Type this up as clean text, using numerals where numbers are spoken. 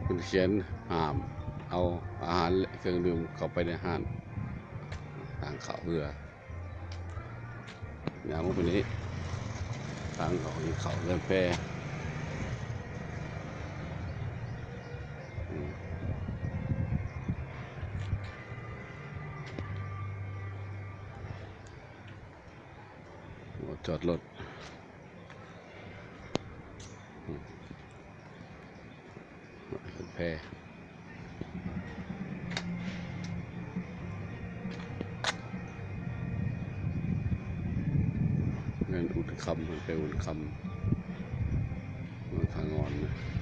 คุณเขียนห้ามเอาอาหารเครื่องดื่มเข้าไปในห้างทางเขาเรืออย่างพวกนี้ทางเขาเรือแพจอดรถแพเงินอุดคำมันไปอุดคำมันทางงอนนะ